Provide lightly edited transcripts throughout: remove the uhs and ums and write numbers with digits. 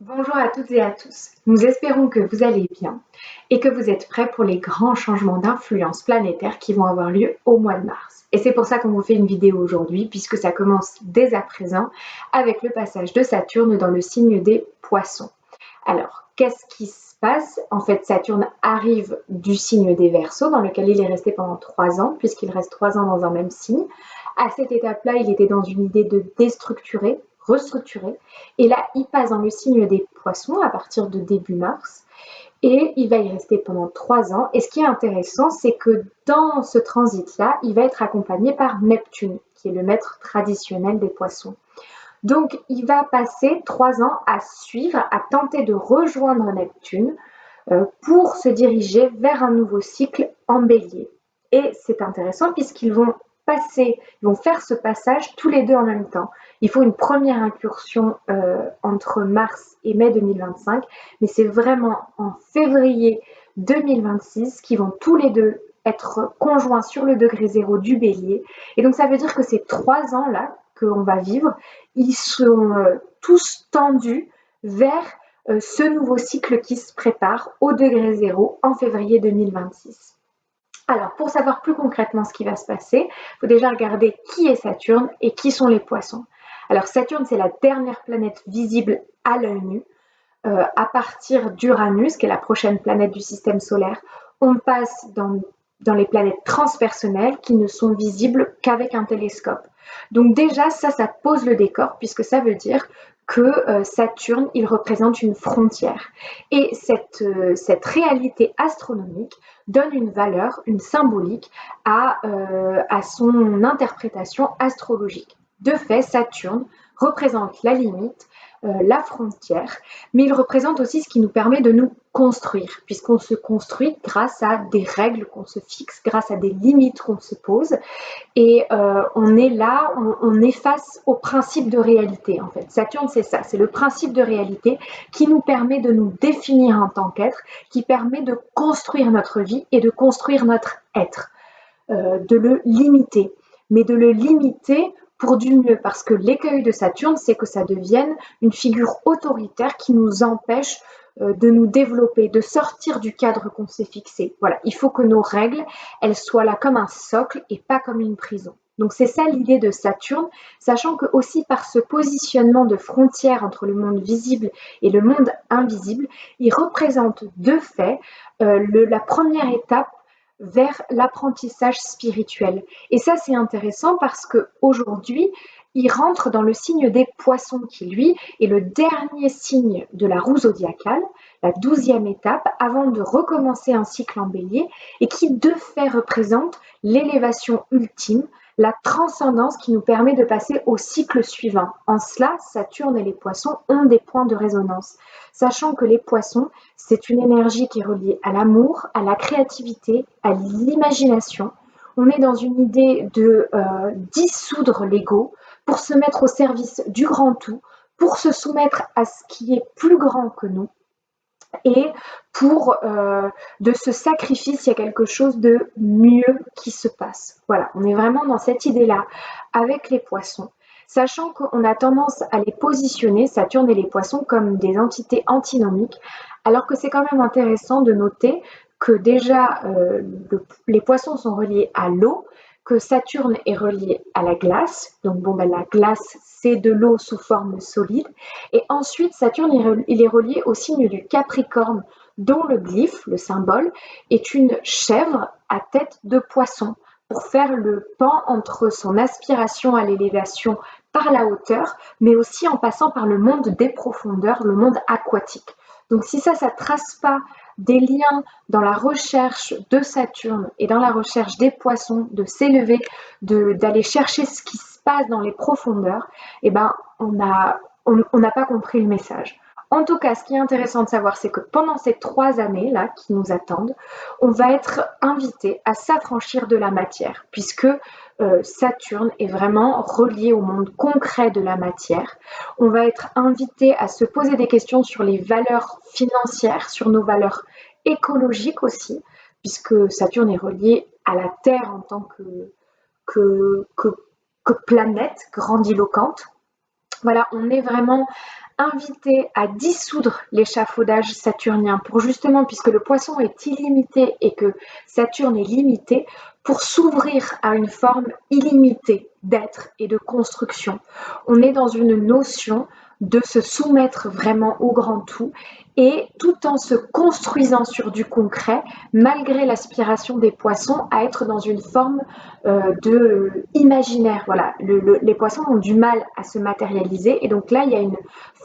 Bonjour à toutes et à tous. Nous espérons que vous allez bien et que vous êtes prêts pour les grands changements d'influence planétaire qui vont avoir lieu au mois de mars. Et c'est pour ça qu'on vous fait une vidéo aujourd'hui, puisque ça commence dès à présent avec le passage de Saturne dans le signe des Poissons. Alors, qu'est-ce qui se passe? En fait, Saturne arrive du signe des Verseaux, dans lequel il est resté pendant 3 ans, puisqu'il reste 3 ans dans un même signe. À cette étape-là, il était dans une idée de déstructurer, restructurer. Et là, il passe dans le signe des Poissons à partir de début mars. Et il va y rester pendant 3 ans. Et ce qui est intéressant, c'est que dans ce transit-là, il va être accompagné par Neptune, qui est le maître traditionnel des Poissons. Donc, il va passer 3 ans à suivre, à tenter de rejoindre Neptune pour se diriger vers un nouveau cycle en bélier. Et c'est intéressant puisqu'ils vont ils vont faire ce passage tous les deux en même temps. Il faut une première incursion entre mars et mai 2025, mais c'est vraiment en février 2026 qu'ils vont tous les deux être conjoints sur le degré zéro du bélier. Et donc ça veut dire que ces 3 ans-là qu'on va vivre, ils sont tous tendus vers ce nouveau cycle qui se prépare au degré zéro en février 2026. Alors, pour savoir plus concrètement ce qui va se passer, il faut déjà regarder qui est Saturne et qui sont les Poissons. Alors, Saturne, c'est la dernière planète visible à l'œil nu. À partir d'Uranus, qui est la prochaine planète du système solaire, on passe dans les planètes transpersonnelles qui ne sont visibles qu'avec un télescope. Donc déjà, ça pose le décor, puisque ça veut dire que Saturne, il représente une frontière. Et cette réalité astronomique donne une valeur, une symbolique à son interprétation astrologique. De fait, Saturne représente la limite, la frontière, mais il représente aussi ce qui nous permet de nous construire, puisqu'on se construit grâce à des règles qu'on se fixe, grâce à des limites qu'on se pose, et on est là, on est face au principe de réalité, en fait. Saturne, c'est ça, c'est le principe de réalité qui nous permet de nous définir en tant qu'être, qui permet de construire notre vie et de construire notre être, de le limiter, mais de le limiter pour du mieux, parce que l'écueil de Saturne, c'est que ça devienne une figure autoritaire qui nous empêche de nous développer, de sortir du cadre qu'on s'est fixé. Voilà, il faut que nos règles, elles soient là comme un socle et pas comme une prison. Donc c'est ça l'idée de Saturne, sachant que aussi par ce positionnement de frontière entre le monde visible et le monde invisible, il représente de fait la première étape vers l'apprentissage spirituel. Et ça, c'est intéressant parce que aujourd'hui, il rentre dans le signe des Poissons, qui lui est le dernier signe de la roue zodiacale, la 12e étape, avant de recommencer un cycle en bélier, et qui de fait représente l'élévation ultime, la transcendance qui nous permet de passer au cycle suivant. En cela, Saturne et les Poissons ont des points de résonance, sachant que les Poissons, c'est une énergie qui est reliée à l'amour, à la créativité, à l'imagination. On est dans une idée de dissoudre l'ego pour se mettre au service du grand tout, pour se soumettre à ce qui est plus grand que nous et pour de ce sacrifice, il y a quelque chose de mieux qui se passe. Voilà, on est vraiment dans cette idée-là avec les Poissons, sachant qu'on a tendance à les positionner, Saturne et les Poissons, comme des entités antinomiques, alors que c'est quand même intéressant de noter que déjà les Poissons sont reliés à l'eau, que Saturne est relié à la glace. Donc bon, ben, la glace, c'est de l'eau sous forme solide. Et ensuite, Saturne, il est relié au signe du Capricorne, dont le glyphe, le symbole, est une chèvre à tête de poisson, pour faire le pan entre son aspiration à l'élévation par la hauteur, mais aussi en passant par le monde des profondeurs, le monde aquatique. Donc si ça ne trace pas des liens dans la recherche de Saturne et dans la recherche des poissons, de s'élever, d'aller chercher ce qui se passe dans les profondeurs, eh ben, on n'a pas compris le message. En tout cas, ce qui est intéressant de savoir, c'est que pendant ces 3 années-là qui nous attendent, on va être invité à s'affranchir de la matière, puisque Saturne est vraiment relié au monde concret de la matière. On va être invité à se poser des questions sur les valeurs financières, sur nos valeurs écologiques aussi, puisque Saturne est relié à la Terre en tant que planète grandiloquente. Voilà, on est vraiment invité à dissoudre l'échafaudage saturnien pour justement, puisque le poisson est illimité et que Saturne est limité, pour s'ouvrir à une forme illimitée d'être et de construction. On est dans une notion de se soumettre vraiment au grand tout et tout en se construisant sur du concret, malgré l'aspiration des poissons à être dans une forme de imaginaire. Voilà, les poissons ont du mal à se matérialiser et donc là, il y a une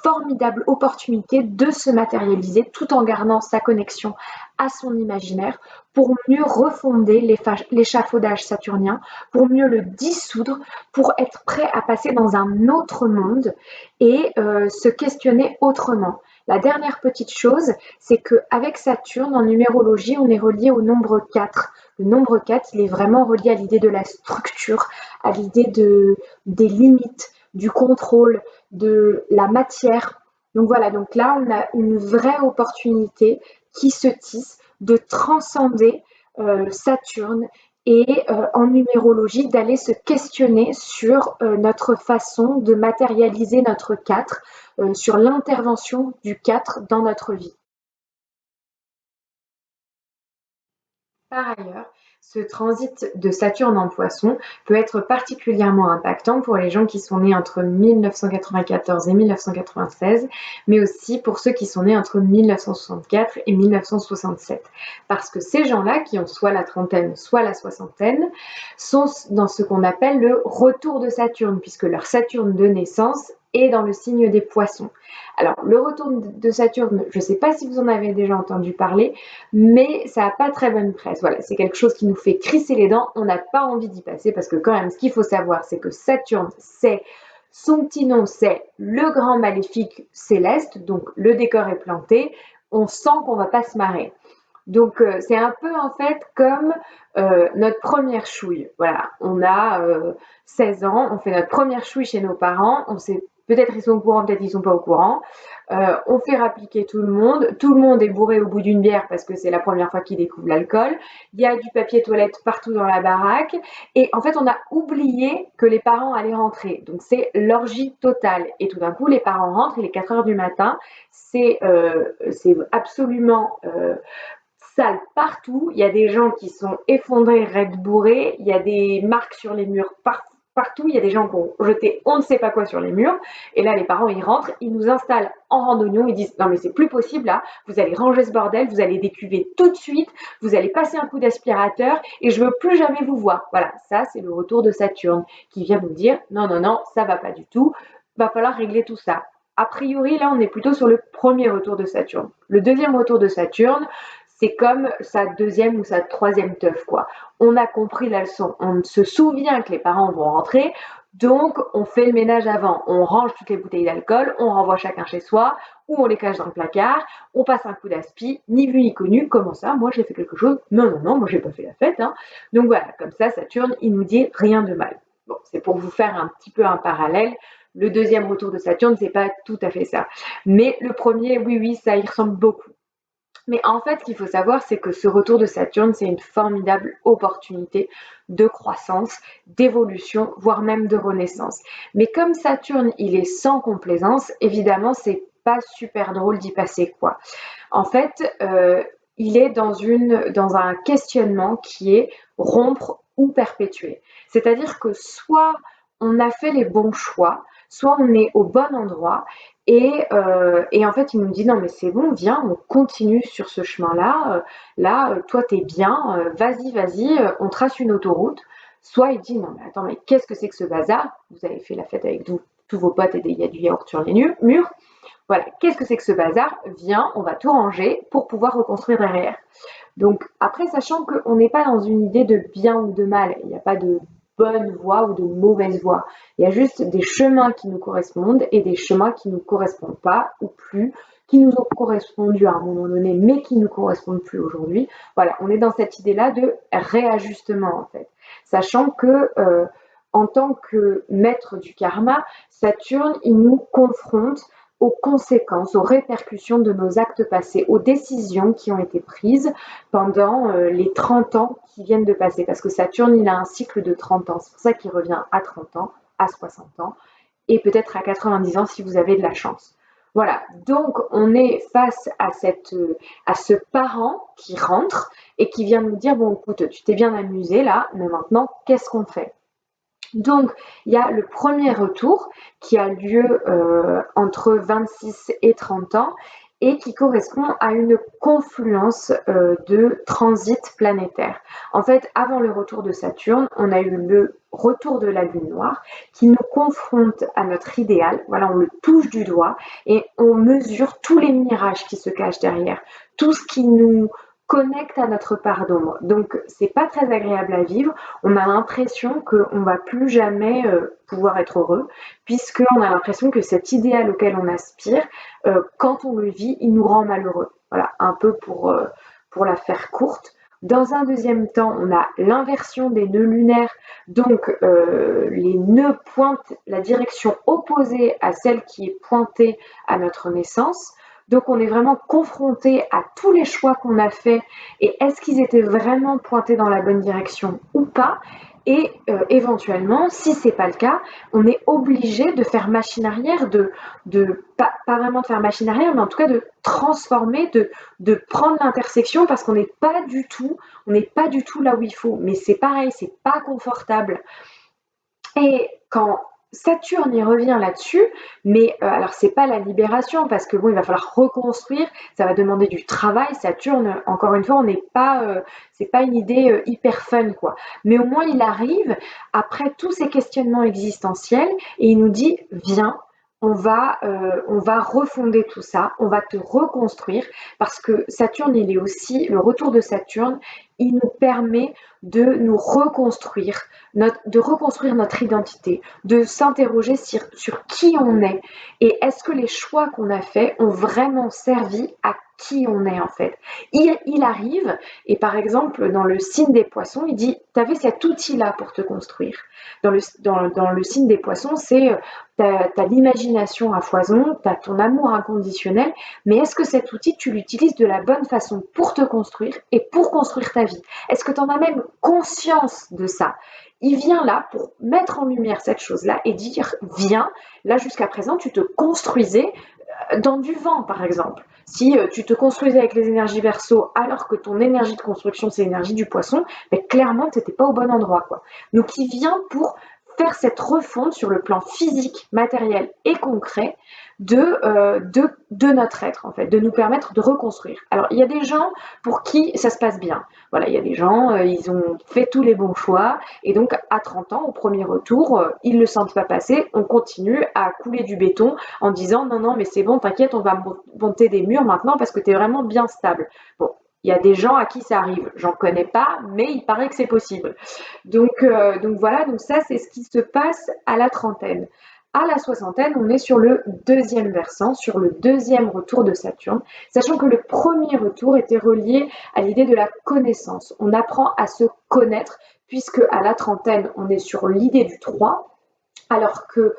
formidable opportunité de se matérialiser tout en gardant sa connexion à son imaginaire pour mieux refonder l'échafaudage saturnien, pour mieux le dissoudre, pour être prêt à passer dans un autre monde et se questionner autrement. La dernière petite chose, c'est qu'avec Saturne, en numérologie, on est relié au nombre 4. Le nombre 4, il est vraiment relié à l'idée de la structure, à l'idée des limites, du contrôle, de la matière. Donc voilà, donc là, on a une vraie opportunité qui se tisse de transcender Saturne et en numérologie d'aller se questionner sur notre façon de matérialiser notre 4, sur l'intervention du 4 dans notre vie. Par ailleurs, ce transit de Saturne en Poisson peut être particulièrement impactant pour les gens qui sont nés entre 1994 et 1996, mais aussi pour ceux qui sont nés entre 1964 et 1967. Parce que ces gens-là, qui ont soit la trentaine, soit la soixantaine, sont dans ce qu'on appelle le retour de Saturne, puisque leur Saturne de naissance est dans le signe des Poissons. Alors, le retour de Saturne, je ne sais pas si vous en avez déjà entendu parler, mais ça n'a pas très bonne presse. Voilà, c'est quelque chose qui nous fait crisser les dents. On n'a pas envie d'y passer parce que quand même, ce qu'il faut savoir, c'est que Saturne, son petit nom, c'est le grand maléfique céleste. Donc, le décor est planté. On sent qu'on va pas se marrer. Donc, c'est un peu en fait comme notre première chouille. Voilà, on a 16 ans, on fait notre première chouille chez nos parents. On sait peut-être ils sont au courant, peut-être ils sont pas au courant. On fait rappliquer tout le monde. Tout le monde est bourré au bout d'une bière parce que c'est la première fois qu'ils découvrent l'alcool. Il y a du papier toilette partout dans la baraque. Et en fait, on a oublié que les parents allaient rentrer. Donc, c'est l'orgie totale. Et tout d'un coup, les parents rentrent, il est 4 heures du matin. C'est absolument sale partout. Il y a des gens qui sont effondrés, raides bourrés. Il y a des marques sur les murs partout. Il y a des gens qui ont jeté on ne sait pas quoi sur les murs. Et là, les parents, ils rentrent, ils nous installent en randonnion. Ils disent non, mais c'est plus possible là. Vous allez ranger ce bordel, vous allez décuver tout de suite. Vous allez passer un coup d'aspirateur et je veux plus jamais vous voir. Voilà, ça, c'est le retour de Saturne qui vient nous dire non, non, non, ça va pas du tout. Va falloir régler tout ça. A priori, là, on est plutôt sur le premier retour de Saturne. Le deuxième retour de Saturne, c'est comme sa deuxième ou sa troisième teuf, quoi. On a compris la leçon. On se souvient que les parents vont rentrer, donc on fait le ménage avant. On range toutes les bouteilles d'alcool, on renvoie chacun chez soi, ou on les cache dans le placard, on passe un coup d'aspi, ni vu ni connu. Comment ça? Moi, j'ai fait quelque chose? Non, non, non, moi, j'ai pas fait la fête, hein. Donc voilà, comme ça, Saturne, il nous dit rien de mal. Bon, c'est pour vous faire un petit peu un parallèle. Le deuxième retour de Saturne, c'est pas tout à fait ça. Mais le premier, oui, oui, ça y ressemble beaucoup. Mais en fait, ce qu'il faut savoir, c'est que ce retour de Saturne, c'est une formidable opportunité de croissance, d'évolution, voire même de renaissance. Mais comme Saturne, il est sans complaisance, évidemment, c'est pas super drôle d'y passer, quoi. En fait, il est dans un questionnement qui est rompre ou perpétuer. C'est-à-dire que soit on a fait les bons choix, soit on est au bon endroit et en fait, il nous dit non mais c'est bon, viens, on continue sur ce chemin-là. Là, toi t'es bien, vas-y, vas-y, on trace une autoroute. Soit il dit non mais attends mais qu'est-ce que c'est que ce bazar? Vous avez fait la fête avec tous vos potes et il y a du yaourt sur les murs. Voilà, qu'est-ce que c'est que ce bazar? Viens, on va tout ranger pour pouvoir reconstruire derrière. Donc après, sachant qu'on n'est pas dans une idée de bien ou de mal, il n'y a pas de bonne voie ou de mauvaise voie. Il y a juste des chemins qui nous correspondent et des chemins qui ne nous correspondent pas ou plus, qui nous ont correspondu à un moment donné, mais qui ne nous correspondent plus aujourd'hui. Voilà, on est dans cette idée-là de réajustement en fait. Sachant que en tant que maître du karma, Saturne, il nous confronte aux conséquences, aux répercussions de nos actes passés, aux décisions qui ont été prises pendant les 30 ans qui viennent de passer. Parce que Saturne, il a un cycle de 30 ans. C'est pour ça qu'il revient à 30 ans, à 60 ans et peut-être à 90 ans si vous avez de la chance. Voilà, donc on est face à ce parent qui rentre et qui vient nous dire, bon écoute, tu t'es bien amusé là, mais maintenant qu'est-ce qu'on fait? Donc il y a le premier retour qui a lieu entre 26 et 30 ans et qui correspond à une confluence de transit planétaire. En fait, avant le retour de Saturne, on a eu le retour de la Lune noire qui nous confronte à notre idéal. Voilà, on le touche du doigt et on mesure tous les mirages qui se cachent derrière, tout ce qui nous connecte à notre part d'ombre. Donc, c'est pas très agréable à vivre. On a l'impression qu'on va plus jamais pouvoir être heureux, puisqu'on a l'impression que cet idéal auquel on aspire, quand on le vit, il nous rend malheureux. Voilà, un peu pour la faire courte. Dans un deuxième temps, on a l'inversion des nœuds lunaires, donc les nœuds pointent la direction opposée à celle qui est pointée à notre naissance. Donc on est vraiment confronté à tous les choix qu'on a faits et est-ce qu'ils étaient vraiment pointés dans la bonne direction ou pas. Et éventuellement, si c'est pas le cas, on est obligé de faire machine arrière, pas vraiment de faire machine arrière, mais en tout cas de transformer, de prendre l'intersection parce on n'est pas du tout là où il faut. Mais c'est pareil, c'est pas confortable. Et quand Saturne y revient là-dessus, mais alors c'est pas la libération parce que bon, il va falloir reconstruire, ça va demander du travail. Saturne, encore une fois, on n'est pas, c'est pas une idée hyper fun quoi. Mais au moins il arrive après tous ces questionnements existentiels et il nous dit viens. On va refonder tout ça, on va te reconstruire parce que Saturne, il est aussi, le retour de Saturne, il nous permet de nous reconstruire, de reconstruire notre identité, de s'interroger sur qui on est et est-ce que les choix qu'on a faits ont vraiment servi à qui on est en fait. Il arrive et par exemple dans le signe des poissons, il dit tu avais cet outil-là pour te construire. Dans le signe des poissons, c'est t'as l'imagination à foison, t'as ton amour inconditionnel, mais est-ce que cet outil, tu l'utilises de la bonne façon pour te construire et pour construire ta vie? Est-ce que tu en as même conscience de ça? Il vient là pour mettre en lumière cette chose-là et dire, viens, là jusqu'à présent, tu te construisais dans du vent, par exemple. Si tu te construisais avec les énergies Verseau alors que ton énergie de construction, c'est l'énergie du poisson, mais clairement, tu n'étais pas au bon endroit, quoi. Donc, il vient pour faire cette refonte sur le plan physique, matériel et concret de notre être, en fait, de nous permettre de reconstruire. Alors, il y a des gens pour qui ça se passe bien. Voilà, il y a des gens, ils ont fait tous les bons choix, et donc à 30 ans, au premier retour, ils ne le sentent pas passer, on continue à couler du béton en disant non, non, mais c'est bon, t'inquiète, on va monter des murs maintenant parce que tu es vraiment bien stable. Bon, il y a des gens à qui ça arrive, j'en connais pas, mais il paraît que c'est possible. Donc voilà, donc ça c'est ce qui se passe à la trentaine. À la soixantaine, on est sur le deuxième versant, sur le deuxième retour de Saturne, sachant que le premier retour était relié à l'idée de la connaissance. On apprend à se connaître, puisque à la trentaine, on est sur l'idée du 3, alors que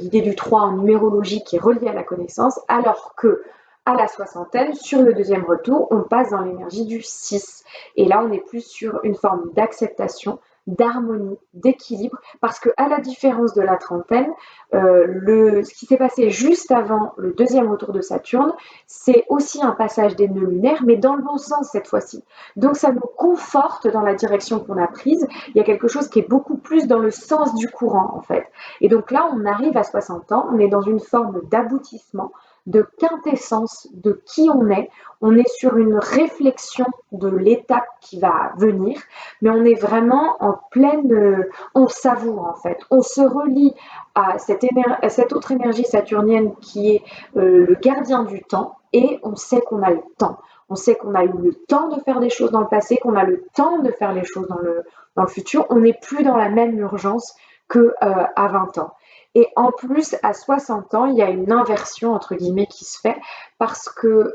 l'idée du 3 en numérologie qui est reliée à la connaissance, alors que à la soixantaine, sur le deuxième retour, on passe dans l'énergie du 6. Et là, on est plus sur une forme d'acceptation, d'harmonie, d'équilibre, parce que à la différence de la trentaine, ce qui s'est passé juste avant le deuxième retour de Saturne, c'est aussi un passage des nœuds lunaires, mais dans le bon sens cette fois-ci. Donc ça nous conforte dans la direction qu'on a prise. Il y a quelque chose qui est beaucoup plus dans le sens du courant en fait. Et donc là, on arrive à 60 ans, on est dans une forme d'aboutissement, de quintessence de qui on est sur une réflexion de l'étape qui va venir, mais on est vraiment en pleine, on savoure en fait, on se relie à cette autre énergie saturnienne qui est le gardien du temps et on sait qu'on a le temps. On sait qu'on a eu le temps de faire des choses dans le passé, qu'on a le temps de faire les choses dans le futur. On n'est plus dans la même urgence qu'à 20 ans. Et en plus, à 60 ans, il y a une inversion, entre guillemets, qui se fait parce que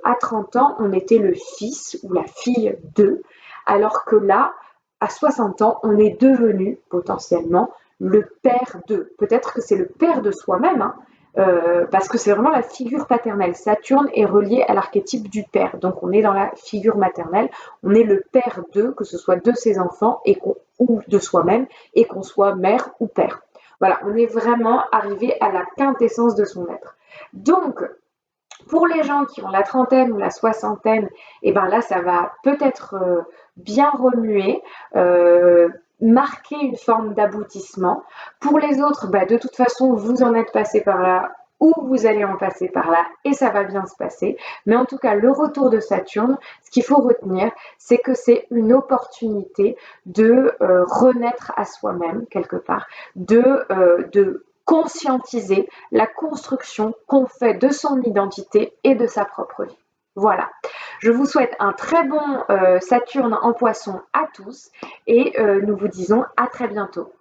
à 30 ans, on était le fils ou la fille d'eux, alors que là, à 60 ans, on est devenu potentiellement le père d'eux. Peut-être que c'est le père de soi-même, hein, parce que c'est vraiment la figure paternelle. Saturne est relié à l'archétype du père, donc on est dans la figure maternelle, on est le père d'eux, que ce soit de ses enfants ou de soi-même, et qu'on soit mère ou père. Voilà, on est vraiment arrivé à la quintessence de son être. Donc, pour les gens qui ont la trentaine ou la soixantaine, et ben là, ça va peut-être bien remuer, marquer une forme d'aboutissement. Pour les autres, bah, de toute façon, vous en êtes passé par là ou vous allez en passer par là et ça va bien se passer. Mais en tout cas, le retour de Saturne, ce qu'il faut retenir, c'est que c'est une opportunité de renaître à soi-même quelque part, de conscientiser la construction qu'on fait de son identité et de sa propre vie. Voilà. Je vous souhaite un très bon Saturne en Poisson à tous et nous vous disons à très bientôt.